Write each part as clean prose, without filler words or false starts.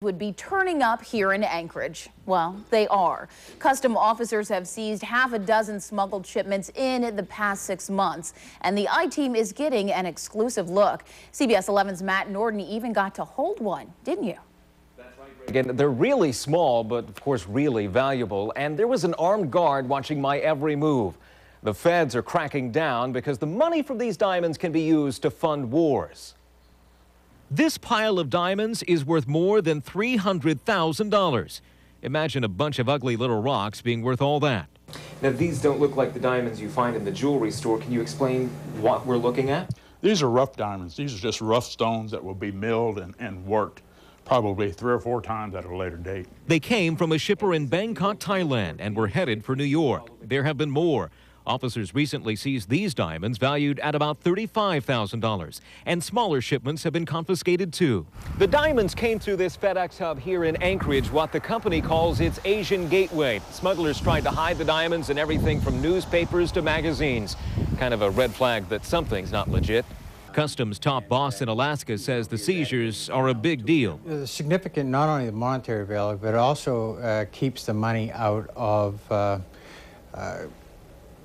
would be turning up here in Anchorage. Well, they are. Custom officers have seized half a dozen smuggled shipments in the past 6 months, and the I-team is getting an exclusive look. CBS 11's Matt Norton even got to hold one, didn't you? That's right. Again, they're really small, but of course really valuable, and there was an armed guard watching my every move. The feds are cracking down because the money from these diamonds can be used to fund wars. This pile of diamonds is worth more than $300,000. Imagine a bunch of ugly little rocks being worth all that. Now, these don't look like the diamonds you find in the jewelry store. Can you explain what we're looking at? These are rough diamonds. These are just rough stones that will be milled and worked probably 3 or 4 times at a later date. They came from a shipper in Bangkok, Thailand, and were headed for New York. There have been more. Officers recently seized these diamonds valued at about $35,000, and smaller shipments have been confiscated too. The diamonds came through this FedEx hub here in Anchorage, what the company calls its Asian gateway. Smugglers tried to hide the diamonds in everything from newspapers to magazines. Kind of a red flag that something's not legit. Customs top boss in Alaska says the seizures are a big deal. It's significant, not only the monetary value, but it also keeps the money out of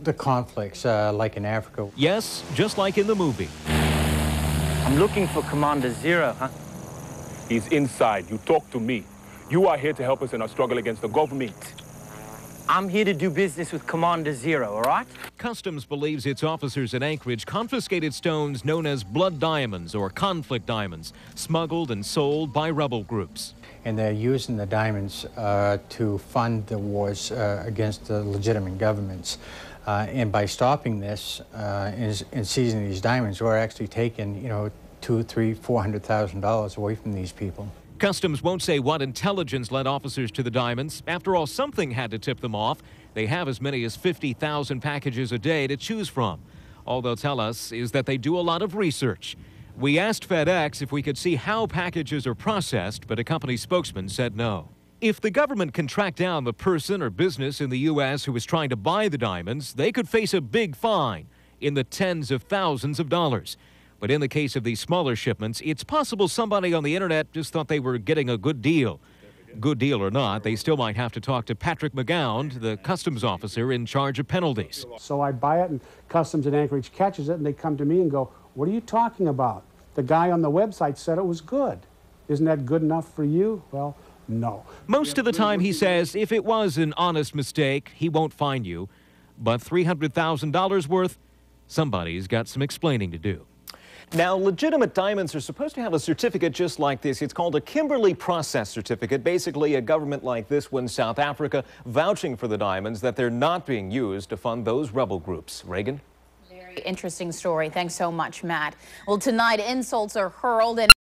the conflicts, like in Africa. Yes, just like in the movie. I'm looking for Commander Zero, huh? He's inside. You talk to me. You are here to help us in our struggle against the government. I'm here to do business with Commander Zero, all right? Customs believes its officers in Anchorage confiscated stones known as blood diamonds or conflict diamonds, smuggled and sold by rebel groups. And they're using the diamonds to fund the wars against the legitimate governments. And by stopping this and seizing these diamonds, we're actually taking, $200,000, $300,000, $400,000 away from these people. Customs won't say what intelligence led officers to the diamonds. After all, something had to tip them off. They have as many as 50,000 packages a day to choose from. All they'll tell us is that they do a lot of research. We asked FedEx if we could see how packages are processed, but a company spokesman said no. If the government can track down the person or business in the U.S. who is trying to buy the diamonds, they could face a big fine in the tens of thousands of dollars. But in the case of these smaller shipments, it's possible somebody on the internet just thought they were getting a good deal. Good deal or not, they still might have to talk to Patrick McGowan, the customs officer in charge of penalties. So I buy it, and Customs in Anchorage catches it, and they come to me and go, "What are you talking about? The guy on the website said it was good. Isn't that good enough for you?" Well, no. Most of the time, he says, if it was an honest mistake, he won't fine you. But $300,000 worth, somebody's got some explaining to do. Now, legitimate diamonds are supposed to have a certificate just like this. It's called a Kimberley Process Certificate. Basically, a government like this one, South Africa, vouching for the diamonds that they're not being used to fund those rebel groups. Reagan? Very interesting story. Thanks so much, Matt. Well, tonight, insults are hurled and